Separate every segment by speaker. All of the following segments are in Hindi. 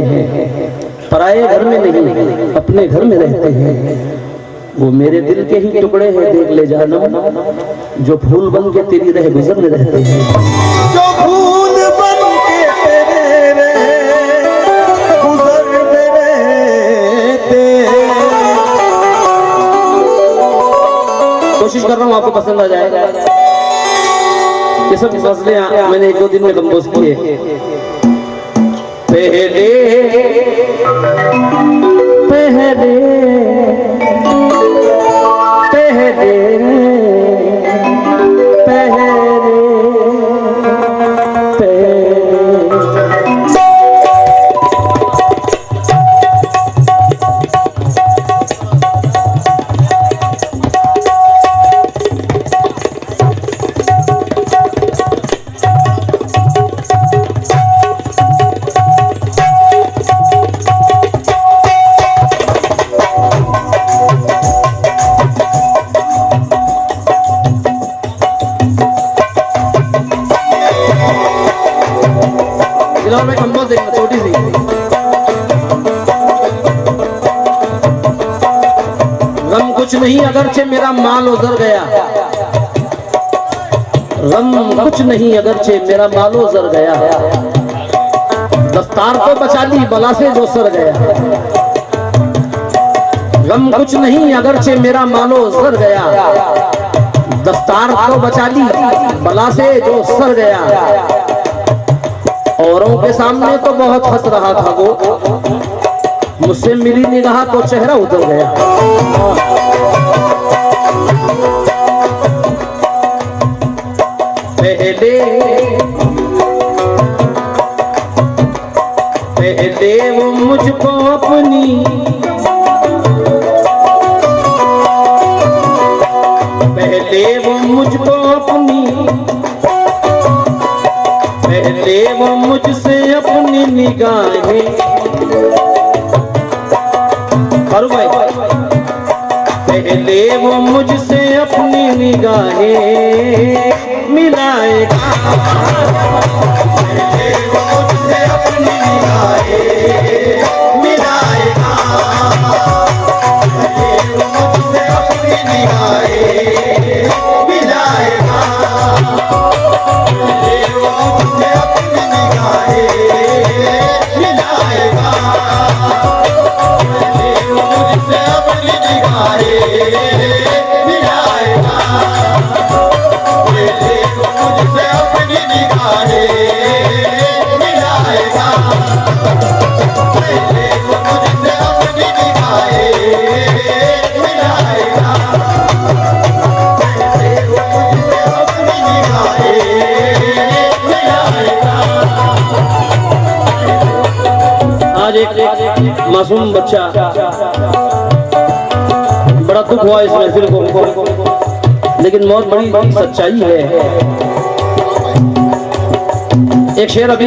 Speaker 1: हैं, पराये घर में नहीं अपने घर में रहते हैं। वो मेरे दिल के ही टुकड़े हैं, देख ले जानम, जो फूल बन के तेरी रह गुजर में रहते हैं।
Speaker 2: जो फूल बन के तेरे गुजर में रहते हैं।
Speaker 1: कोशिश कर रहा हूँ आपको पसंद आ जाएगा। ये सब मसले मैंने 1-2 दिन में कंपोज किए। पहले पहले में कंपोज देखना छोटी सी। गम कुछ नहीं अगरचे मेरा माल उजर गया, गम कुछ नहीं अगरचे मेरा माल उजर गया, दस्तार को बचा ली बला से जो सर गया। गम कुछ नहीं अगरचे मेरा मालो सर गया, दस्तार को बचा ली बला से जो सर गया। औरों के सामने तो बहुत हंस रहा था वो, मुझसे मिली निगाह तो चेहरा उतर गया। पहले वो मुझको अपनी पहले वो मुझसे अपनी निगाहें भाई, पहले वो मुझसे अपनी निगाहें मिलाएगा,
Speaker 2: पहले वो मुझसे अपनी निगाहें मिलाएगा, पहले वो मुझसे अपनी निगाहें मिलाएगा, पहले वो मुझसे अपनी निगाहें मिलाएगा, पहले वो मुझसे अपनी निगाहें मिलाएगा, पहले वो मुझसे अपनी निगाहें मिलाएगा, पहले वो मुझसे अपनी निगाहें मिलाएगा, पहले वो मुझसे अपनी निगाहें मिलाएगा।
Speaker 1: आज एक मासूम बच्चा, बड़ा दुख हुआ इस महफिल को, लेकिन बहुत बड़ी सच्चाई है। एक शेर अभी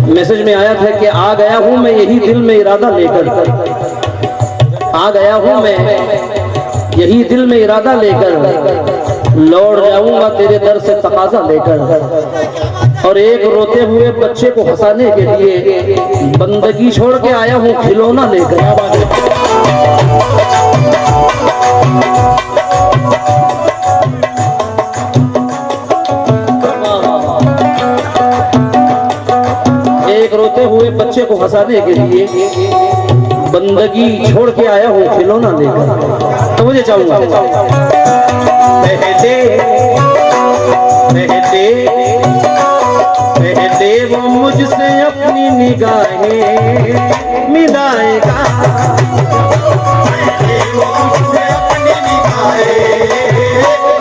Speaker 1: मैसेज में आया था कि आ गया हूं मैं यही दिल में इरादा लेकर, आ गया हूं मैं यही दिल में इरादा लेकर, लौट जाऊंगा तेरे दर से तकाजा लेकर। और एक रोते हुए बच्चे को हंसाने के लिए बंदगी छोड़ के आया हूँ खिलौना लेकर। एक रोते हुए बच्चे को हंसाने के लिए बंदगी छोड़ के आया हूँ खिलौना लेकर। तो मुझे चाहूंगा पहले वो मुझसे अपनी निगाहें मिलाएगा,
Speaker 2: पहले वो मुझसे अपनी निगाहें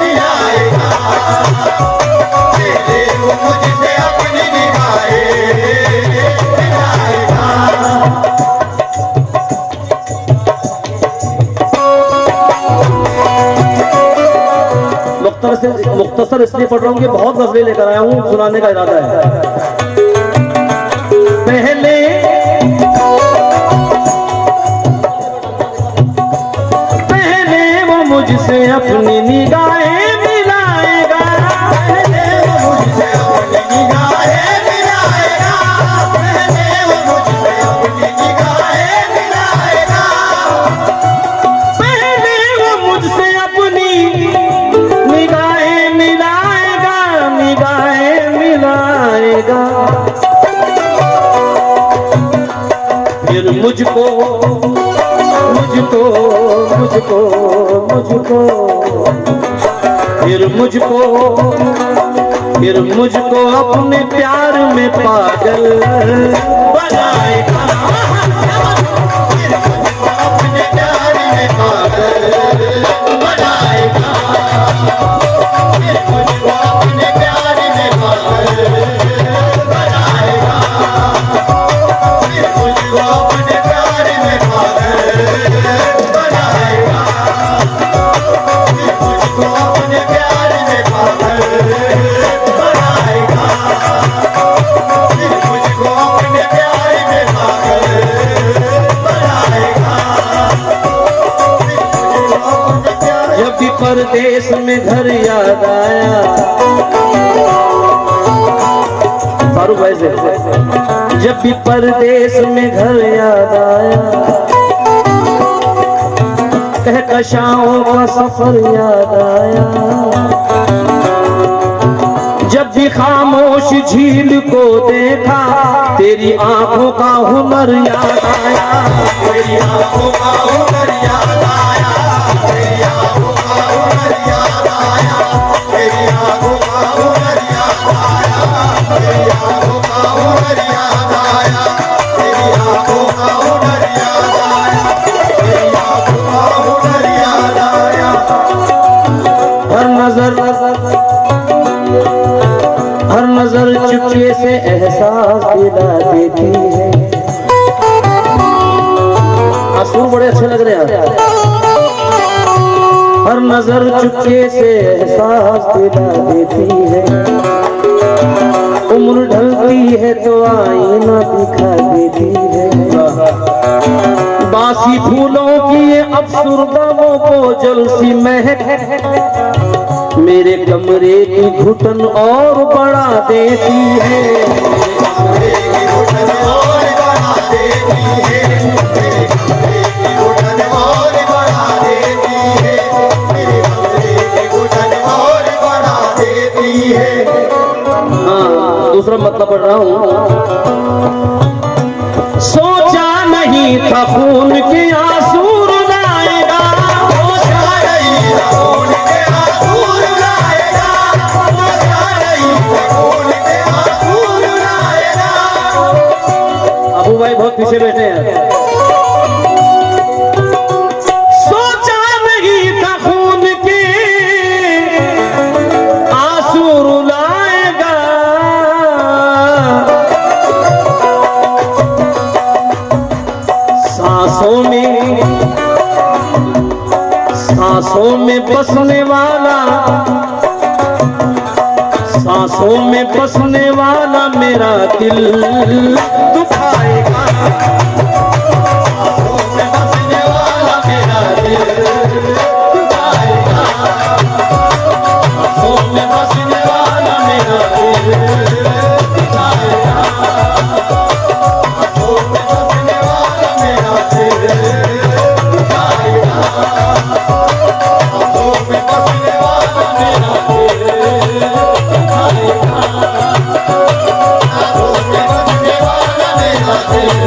Speaker 2: मिलाएगा, पहले वो मुझसे अपनी निगाहें मिलाएगा।
Speaker 1: मुख्तसर इसलिए पढ़ रहा हूँ कि बहुत गजलें लेकर आया हूँ, सुनाने का इरादा है। पहले वो मुझसे अपनी निगाहें मिलाएगा,
Speaker 2: पहले वो मुझसे अपनी निगाहें मिलाएगा, पहले वो
Speaker 1: फिर मुझको मुझको मुझको मुझको फिर मुझको अपने प्यार में पागल बनाएगा,
Speaker 2: अपने प्यार में पागल बनाएगा, मुझको अपने प्यार में पागल बनाएगा, मुझको अपने प्यार में पागल बनाएगा, मुझको अपने प्यार में पागल बनाएगा, मुझको अपने प्यार में पागल बनाएगा।
Speaker 1: जब भी परदेश में घर याद आया, फारूक भाई से, जब भी परदेश में घर याद आया, कहकशाओं का सफर याद आया, जब भी खामोश झील को देखा, तेरी आंखों का हुनर याद आया,
Speaker 2: तेरी आंखों का हुनर याद आया, तेरी आंखों का हुनर याद आया, तेरी आंखों का हुनर याद आया, तेरी आंखों का हुनर याद आया, तेरी आंखों का हुनर याद आया, तेरी आंखों का हुनर याद आया।
Speaker 1: हर नजर चुपके से एहसास दिला देती है। आंसू बड़े अच्छे लग रहे हैं। हर नजर चुपके से एहसास दिला देती है। उम्र ढलती है तो आईना दिखा देती है। बासी फूलों की ये अफसुर्दाओं को जलसी महक मेरे कमरे की घुटन और बढ़ा देती है।
Speaker 2: कमरे की घुटन और बढ़ा देती है, मेरे कमरे की घुटन और बढ़ा देती है, मेरे कमरे की घुटन और बढ़ा देती है।
Speaker 1: हाँ, दूसरा मतलब पढ़ रहा हूँ। सोचा नहीं था खून के आंसू रुलाएगा,
Speaker 2: सोचा नहीं था खून के आंसू रुलाएगा, सोचा नहीं था खून के आंसू रुलाएगा।
Speaker 1: अबू भाई बहुत पीछे बैठे हैं। सोचा नहीं था खून के आंसू रुलाएगा, सांसों में बसने वाला, सांसों में बसने वाला मेरा दिल दुखाएगा,
Speaker 2: सांसों में बसने वाला मेरा दिल दुखाएगा, सांसों में बसने वाला मेरा दिल दुखाएगा, सांसों में बसने वाला मेरा दिल दुखाएगा, सांसों में बसने वाला मेरा दिल दुखाएगा, सांसों में बसने वाला मेरा दिल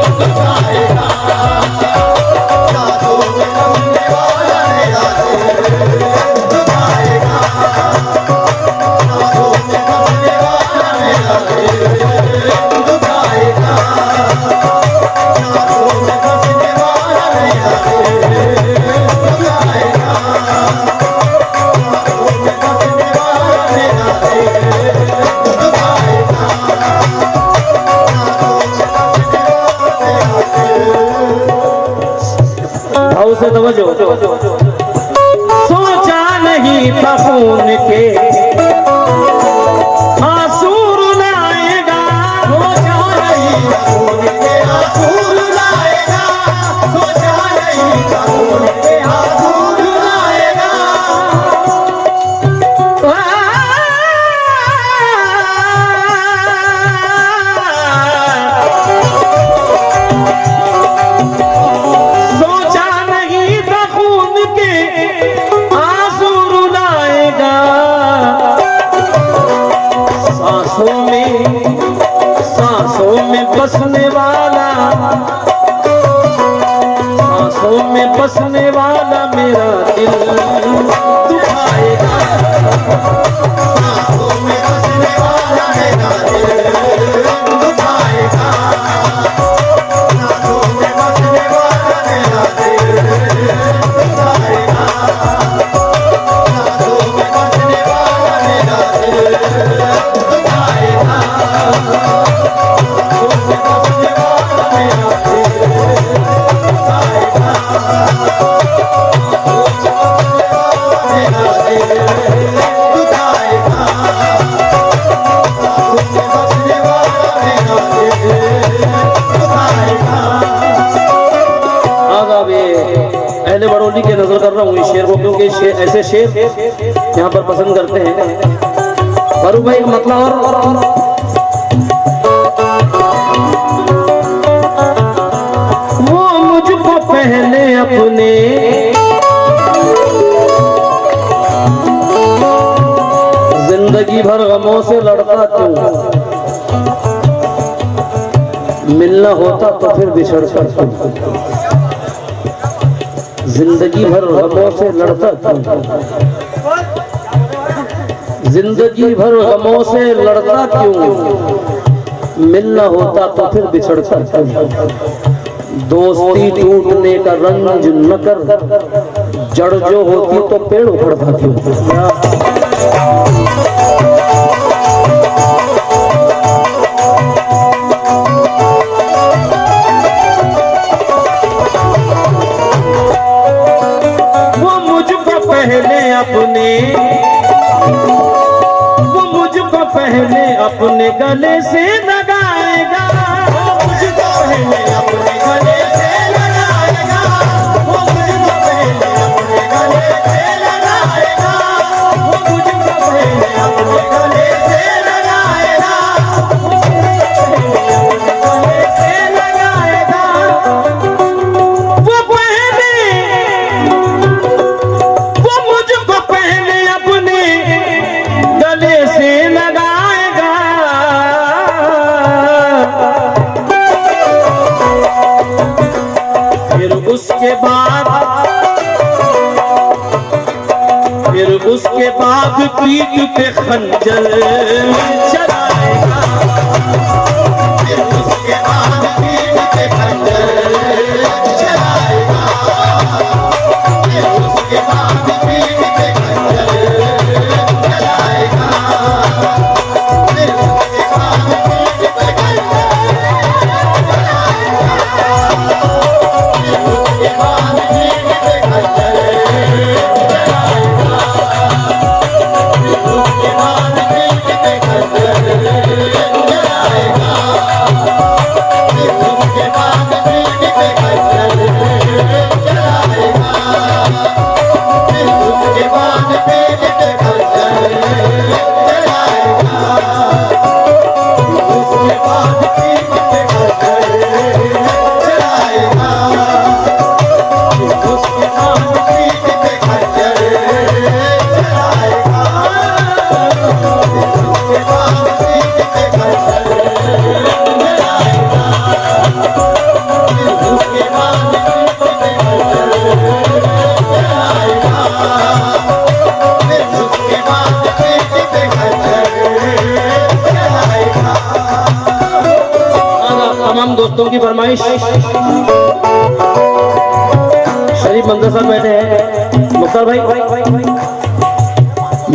Speaker 2: दुखाएगा, सांसों में बसने वाला मेरा दिल दुखाएगा, सांसों में बसने वाला मेरा दिल दुखाएगा, सांसों में बसने वाला मेरा दिल दुखाएगा, सांसों में बसने वाला मेरा दिल दुखाएगा, सांसों में बसने वाला मेरा दिल।
Speaker 1: भाव से तवज्जो। सोचा नहीं था खून के आंसू रुलाएगा,
Speaker 2: सोचा नहीं था खून के आंसू रुलाएगा, सोचा नहीं था खून के आंसू रुलाएगा,
Speaker 1: सोचा नहीं था खून के आंसू रुलाएगा, में बसने वाला, सांसों में बसने वाला मेरा दिल दुखाएगा।
Speaker 2: सांसों में बसने वाला मेरा दिल दुखाएगा। सांसों में बसने वाला मेरा दिल दुखाएगा। सांसों में बसने वाला मेरा दिल दुखाएगा। सांसों में बसने वाला मेरा
Speaker 1: पहले बड़ौली के नजर कर रहा हूँ इस शेर को, क्योंकि ऐसे शेर यहाँ पर पसंद करते हैं। फारूक भाई मतलब और वो मुझको पहले अपने जिंदगी भर गमों से लड़ता क्यों, मिलना होता तो फिर बिछड़ता क्यों, जिंदगी भर गमों से लड़ता क्यों, जिंदगी भर गमों से लड़ता क्यों, मिलना होता तो फिर बिछड़ता क्यों, दोस्ती टूटने का रंज न कर, जड़ जो होती तो पेड़ उखड़ता क्यों। अपने वो मुझको पहले अपने गले से लगाएगा,
Speaker 2: मुझको पहले अपने गले से लगाएगा, वो मुझको पहले अपने गले से लगाएगा, वो मुझको पहले अपने गले से लगाएगा, वो मुझको पहले अपने गले से लगाएगा।
Speaker 1: वो मुझको पहले अपने गले से लगाएगा, फिर उसके बाद पीठ पे खंजर चलाएगा,
Speaker 2: फिर उसके बाद पीठ पे खंजर चलाएगा, फिर उसके बाद पीठ पे खंजर चलाएगा, फिर उसके बाद पीठ पे खंजर चलाएगा, फिर उसके बाद पीठ पे खंजर
Speaker 1: दोस्तों की फरमाइश। शरीफ मंजर साहब बैठे हैं। मुख्तार भाई,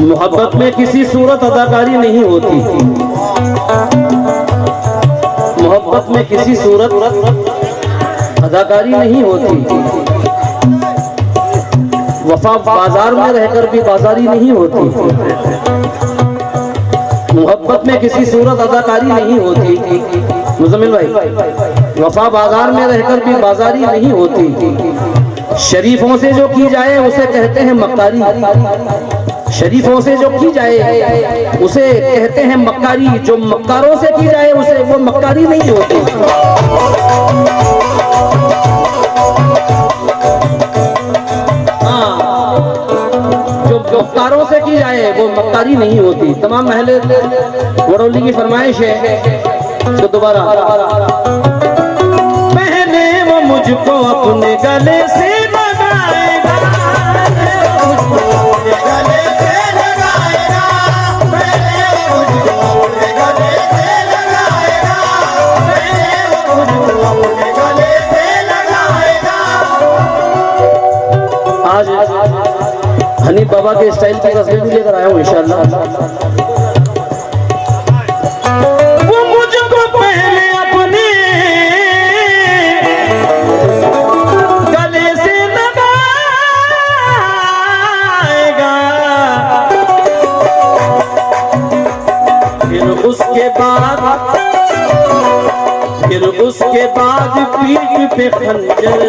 Speaker 1: मोहब्बत में किसी सूरत अदाकारी नहीं होती, मोहब्बत में किसी सूरत अदाकारी नहीं होती, वफा बाजार में रहकर भी बाजारी नहीं होती, मोहब्बत में किसी सूरत अदाकारी नहीं होती। मुजम्मिल भाई, वफा बाजार में रहकर भी बाजारी नहीं होती, शरीफों से जो की जाए उसे कहते हैं मक्कारी, शरीफों से जो की जाए उसे कहते हैं मक्कारी, जो मक्कारों से की जाए उसे वो मक्कारी नहीं होती। जो मक्कारों से की जाए वो मक्कारी नहीं होती। तमाम महले बड़ौली की फरमाइश है तो दोबारा पहले वो मुझको अपने गले से लगाएगा,
Speaker 2: अपने गले से लगाएगा, पहले मुझको अपने गले से लगाएगा, पहले मुझको अपने गले से लगाएगा।
Speaker 1: आज हनी बाबा के स्टाइल की तस्वीर भी लेकर आया हूँ इंशाल्लाह। वो मुझको पहले अपने गले से लगाएगा, फिर उसके बाद पीठ पे खंजर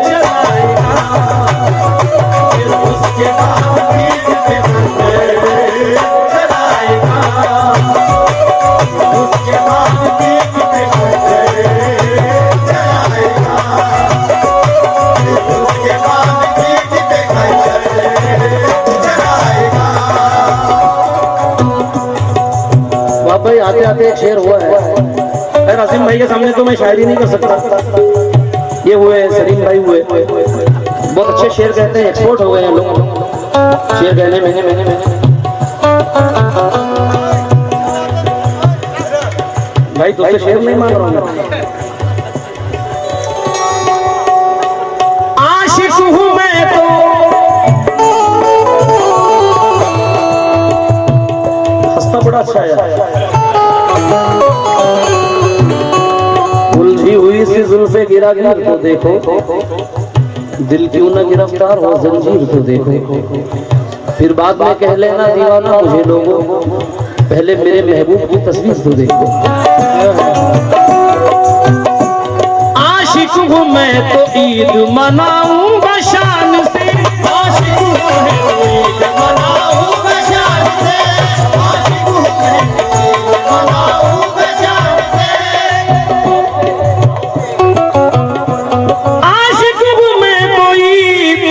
Speaker 1: चलाएगा, फिर उसके बाद पीठ पे खंजर चलाएगा,
Speaker 2: उसके बाद पीठ पे खंजर चलाएगा, उसके बाद पीठ पे खंजर चलाएगा।
Speaker 1: बाबा भाई आते आते एक शेर हुआ है। आसिम भाई के सामने तो मैं शायरी नहीं कर सकता। ये हुए सलीम भाई हुए, बहुत अच्छे शेर कहते हैं, एक्सपोर्ट हो गए हैं लोग शेर कहने में। भाई तुझसे शेर नहीं मान रहा हूँ, आशिक हूँ मैं तो हंसता बड़ा अच्छा है। उलझी हुई सी जुल्फे गिरागिर को देखो, दिल क्यों न गिरफ्तार हो जंजीर को देखो, फिर बाद में कह लेना दीवाना मुझे लोगों, पहले मेरे महबूब की तस्वीर तो देखो। आशिक हूँ मैं तो ईद मनाऊंगा शान से,
Speaker 2: आशिक हूँ मैं तो ईद मनाऊंगा शान से, आशिक हूँ मैं तो ईद मनाऊंगा शान से,
Speaker 1: आशिक हूँ मैं तो ईद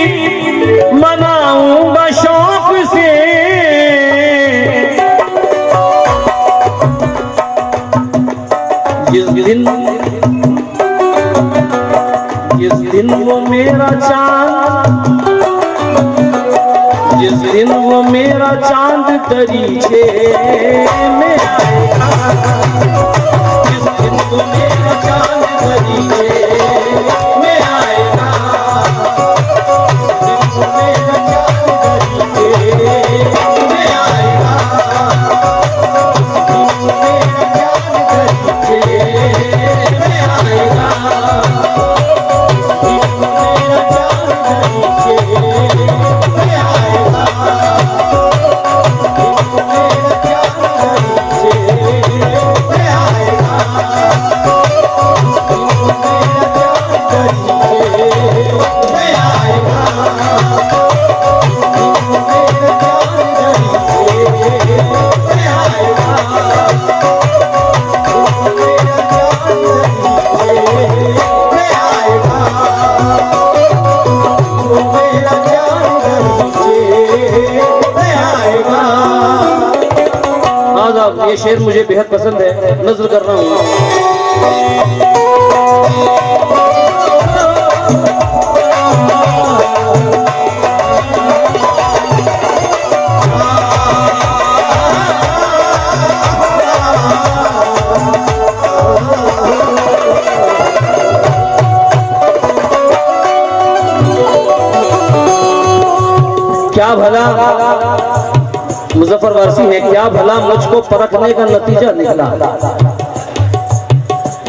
Speaker 1: मनाऊंगा शौक से, जिस दिन वो मेरा चांद, जिस दिन वो मेरा चांद दरीचे में आएगा, जिस दिन वो मेरा चांद दरीचे में आएगा, जिस दिन वो मेरा चांद दरीचे में आएगा, जिस दिन वो मेरा चांद दरीचे में आएगा, ये शेर मुझे बेहद पसंद है, नज़्र कर रहा हूँ। क्या भला मुजफ्फर वारसी है, क्या भला मुझको परखने का नतीजा निकला,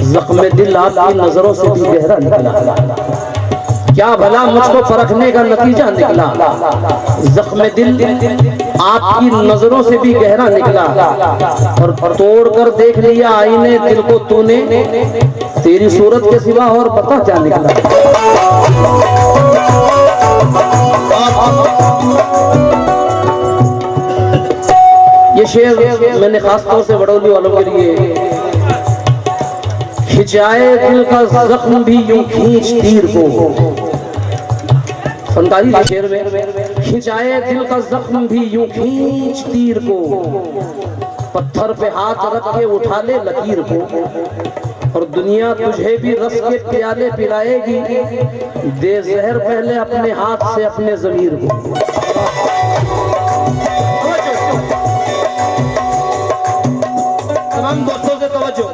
Speaker 1: जख्म दिल आपकी नजरों से भी गहरा निकला, क्या भला मुझको परखने का नतीजा निकला, जख्म दिल आपकी नजरों से भी गहरा निकला, और तोड़ कर देख लिया आईने दिल को तूने, तेरी सूरत के सिवा और पता क्या निकला। ये शेर मैंने खास तौर से बड़ौली वालों के लिए, खिंचाए दिल का जख्म भी यूं खींच तीर को, फनकारी के शेर में, खिंचाए दिल का जख्म भी यूं खींच तीर को, पत्थर पे हाथ रख के उठा ले लकीर को, और दुनिया तुझे भी रस के प्याले पिलाएगी, दे जहर पहले अपने हाथ से अपने ज़मीर को। तमाम दोस्तों से तवज्जो।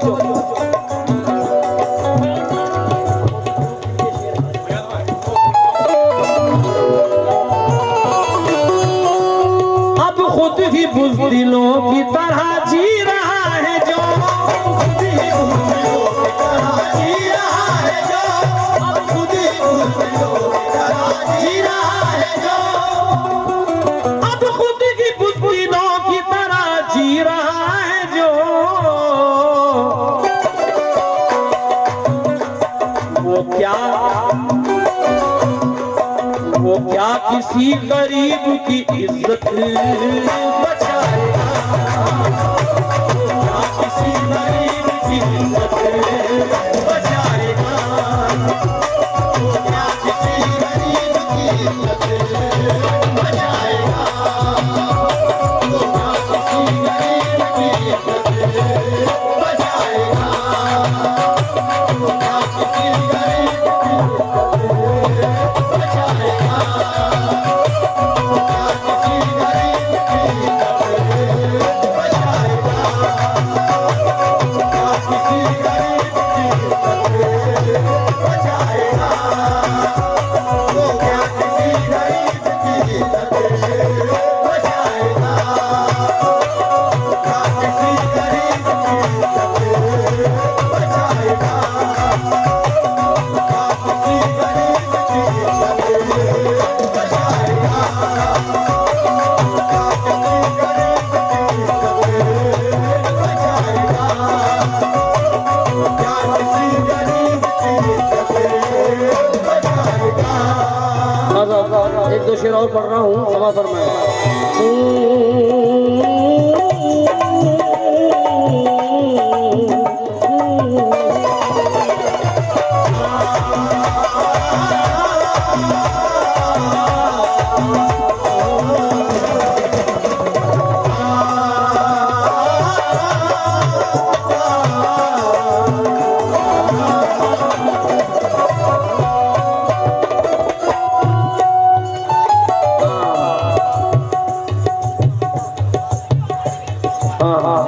Speaker 1: अब खुद ही बुज़दिलों की तरह जी रहा है जो,
Speaker 2: खुद ही बुज़दिलों की तरह जी रहा है जो, अब खुद ही बुज़दिलों की तरह जी रहा है जो,
Speaker 1: अब खुद ही बुज़दिलों की तरह जी रहा है जो, वो क्या किसी गरीब की इज्जत बचाएगा, क्या किसी गरीब की इज्जत बचाएगा,
Speaker 2: क्या किसी गरीब की इज्जत बचाएगा, क्या किसी गरीब की इज्जत बचाएगा, क्या किसी गरीब की इज्जत बचाएगा, क्या किसी गरीब की इज्जत बचाएगा, क्या किसी गरीब की इज्जत बचाएगा, वो क्या किसी गरीब की इज्जत बचाएगा, क्या किसी गरीब की इज्जत बचाएगा, क्या किसी गरीब की इज्जत बचाएगा, क्या किसी गरीब की इज्जत बचाएगा, क्या किसी गरीब की इज्जत बचाएगा।
Speaker 1: एक दो शेर और पढ़ रहा हूँ, क्षमा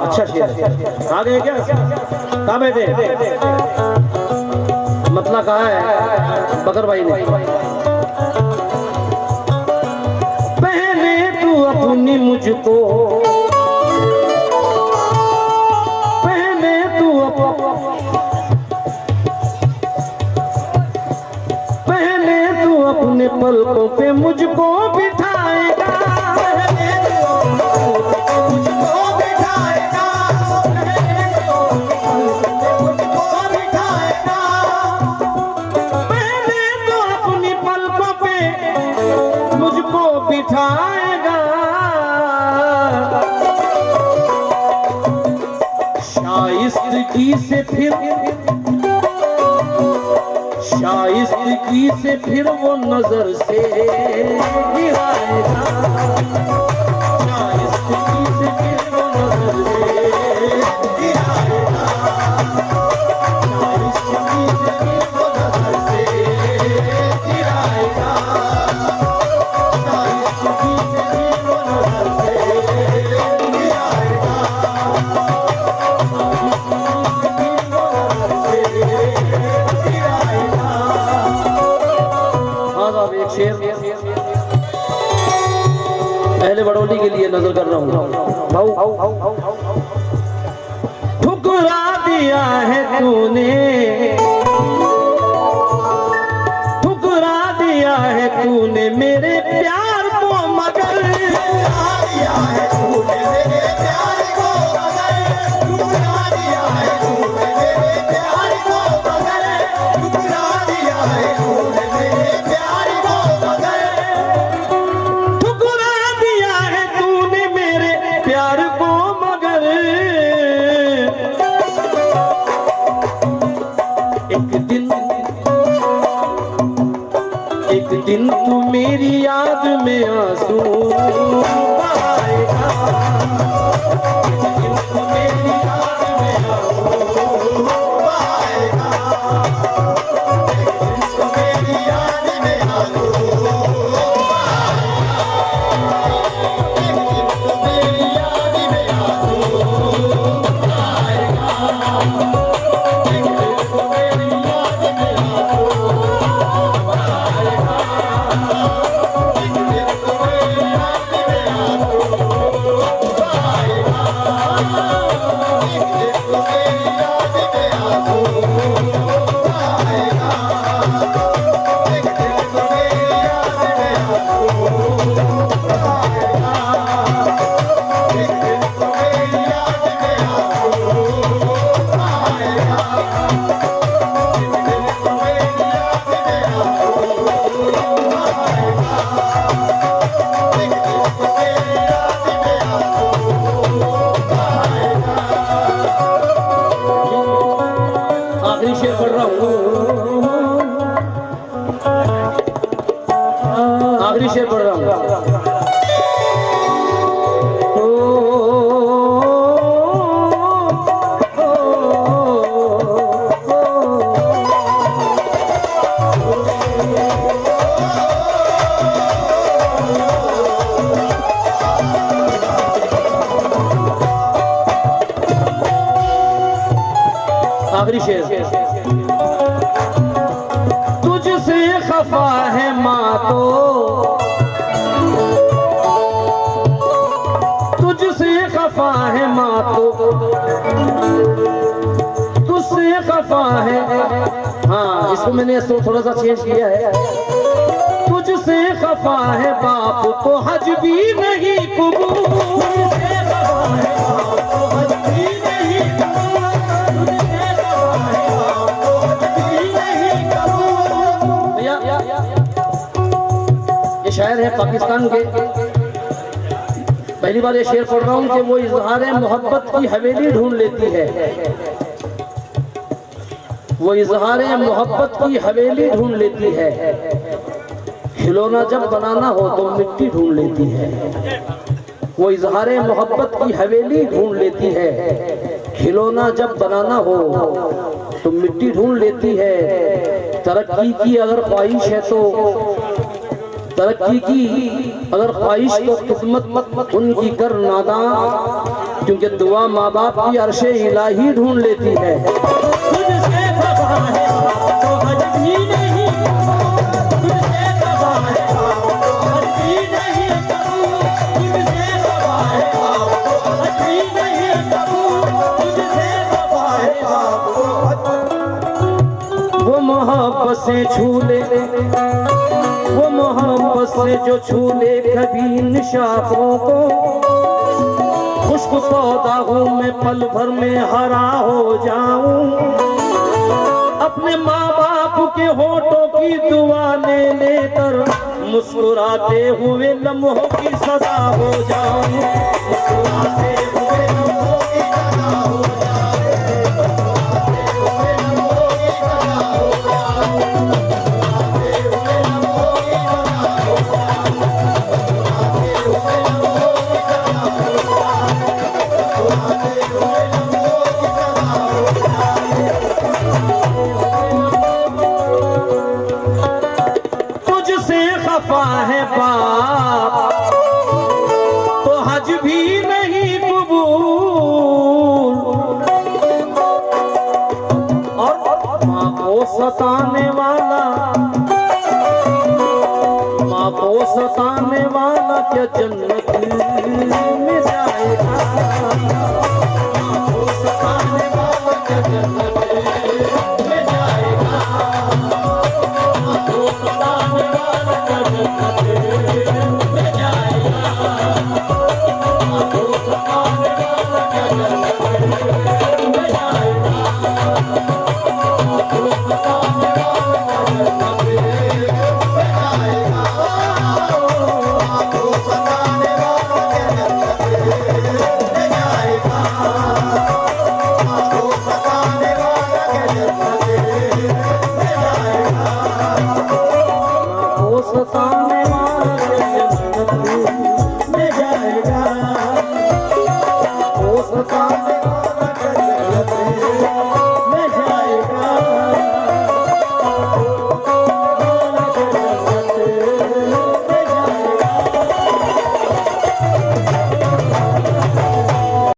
Speaker 1: अच्छा शेर आ गए क्या? कहाँ बैठे? मतलब कहाँ है बकर भाई ने? पहले तू अपनी मुझको, पहले तू पहले तू अपने पलकों पे मुझको बिठाएगा, बिठाएगा, शाइस्तगी से फिर, शाइस्तगी से फिर वो नजर से गिराएगा, शाइस्तगी से फिर वो नजर से गिराएगा, शाइस्तगी से फिर वो नजर से गिराएगा, पहले बड़ौली के लिए नजर कर रहा हूँ भाऊ। ठुकरा दिया है तूने, ठुकरा दिया है तूने मेरे प्यार को, मगर
Speaker 2: ठुकरा दिया है तूने मेरे प्यार को, मगर ठुकरा दिया है तूने मेरे प्यार को, मगर ठुकरा दिया है तूने मेरे प्यार को, मगर
Speaker 1: ठुकरा दिया है तूने मेरे प्यार को, मगर एक दिन तू मेरी याद में आंसू बहाएगा, आखिरी शेर पढ़ रहा हूँ। आखिरी शेर। तुझसे खफा है माँ तो, तुझसे खफा है माँ तो, तुझसे खफा है। हाँ, इसको मैंने थोड़ा सा चेंज किया है। तुझसे खफा है बाप तो हज भी नहीं कबूल। शायर है पाकिस्तान के। पहली बार ये शेर पढ़ रहा हूँ कि वो इजहार मोहब्बत की हवेली ढूंढ लेती है, वो इजहार मोहब्बत की हवेली ढूंढ लेती है। खिलौना जब बनाना हो तो मिट्टी ढूंढ लेती है, वो इजहार मोहब्बत की हवेली ढूंढ लेती है। खिलौना जब बनाना हो तो मिट्टी ढूंढ लेती है। तरक्की की अगर ख्वाहिश है तो, तरक्की की अगर ख्वाहिश तो किस्मत उनकी कर नादां, क्योंकि दुआ माँ बाप की अर्शे इलाही ढूंढ लेती है। तुझसे खफा है तो हज भी नहीं, तुझसे खफा है तो हज भी नहीं कबूल, तुझसे खफा है तो हज भी नहीं कबूल, तुझसे खफा है तो वो मोहब्बत से छू ले, वो मोहब्बत से जो छूले कभी इन शाखों को। खुश्क पौधा हूँ मैं पल भर में हरा हो जाऊं, अपने माँ बाप के होठों की दुआ ले लेकर मुस्कुराते हुए लम्हों की सदा हो जाऊं, मुस्कुराते हुए लम्हों की सदा हो है बाप तो हज भी नहीं कबूल, और माँ को सताने वाला, माँ को सताने वाला क्या जन्नत में जाएगा। माँ को सताने वाला क्या जन्नत में जाएगा। माँ को सताने वाला क्या जन्नत